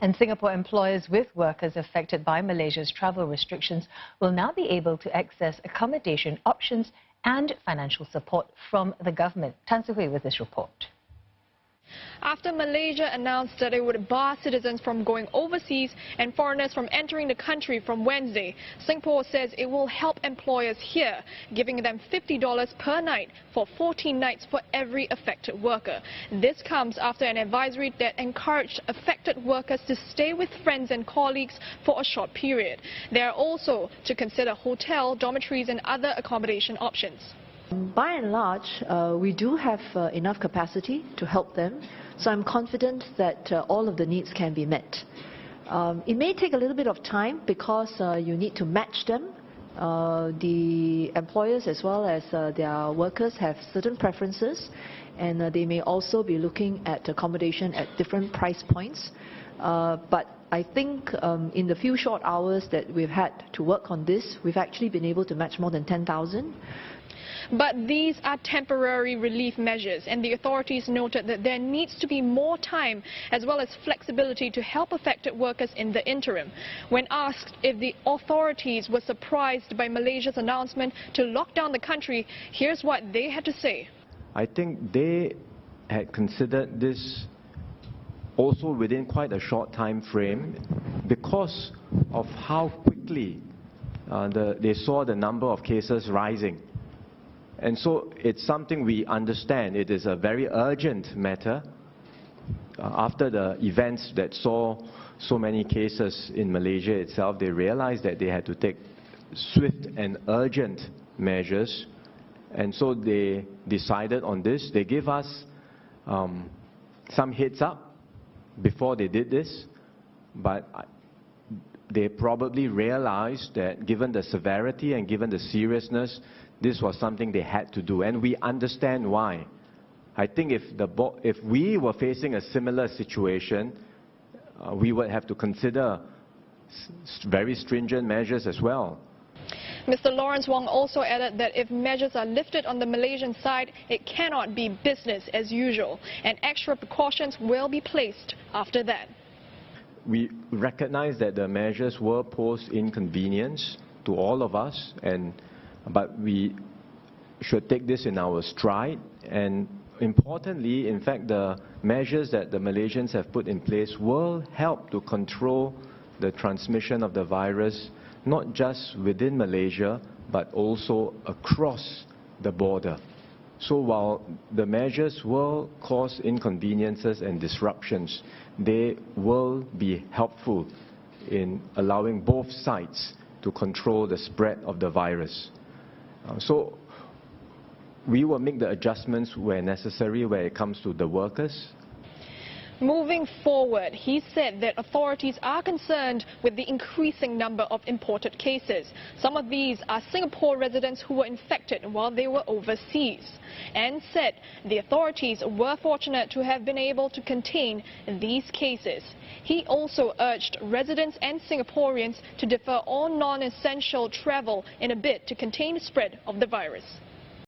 And Singapore employers with workers affected by Malaysia's travel restrictions will now be able to access accommodation options and financial support from the government. Tan Soo Hui with this report. After Malaysia announced that it would bar citizens from going overseas and foreigners from entering the country from Wednesday, Singapore says it will help employers here, giving them $50 per night for 14 nights for every affected worker. This comes after an advisory that encouraged affected workers to stay with friends and colleagues for a short period. They are also to consider hotel, dormitories and other accommodation options. By and large, we do have enough capacity to help them, so I'm confident that all of the needs can be met. It may take a little bit of time because you need to match them. The employers as well as their workers have certain preferences, and they may also be looking at accommodation at different price points. But I think in the few short hours that we've had to work on this, we've actually been able to match more than 10,000. But these are temporary relief measures, and the authorities noted that there needs to be more time as well as flexibility to help affected workers in the interim. When asked if the authorities were surprised by Malaysia's announcement to lock down the country, here's what they had to say. I think they had considered this also within quite a short time frame because of how quickly they saw the number of cases rising. And so it's something we understand. It is a very urgent matter. After the events that saw so many cases in Malaysia itself, they realized that they had to take swift and urgent measures. And so they decided on this. They gave us some heads up before they did this. But they probably realized that given the severity and given the seriousness, this was something they had to do, and we understand why. I think if we were facing a similar situation, we would have to consider very stringent measures as well. Mr. Lawrence Wong also added that if measures are lifted on the Malaysian side, it cannot be business as usual, and extra precautions will be placed after that. We recognize that the measures will pose inconvenience to all of us, but we should take this in our stride. And importantly, in fact, the measures that the Malaysians have put in place will help to control the transmission of the virus, not just within Malaysia, but also across the border. So while the measures will cause inconveniences and disruptions, they will be helpful in allowing both sides to control the spread of the virus. So we will make the adjustments where necessary when it comes to the workers. Moving forward, he said that authorities are concerned with the increasing number of imported cases. Some of these are Singapore residents who were infected while they were overseas, and said the authorities were fortunate to have been able to contain these cases. He also urged residents and Singaporeans to defer all non-essential travel in a bid to contain the spread of the virus.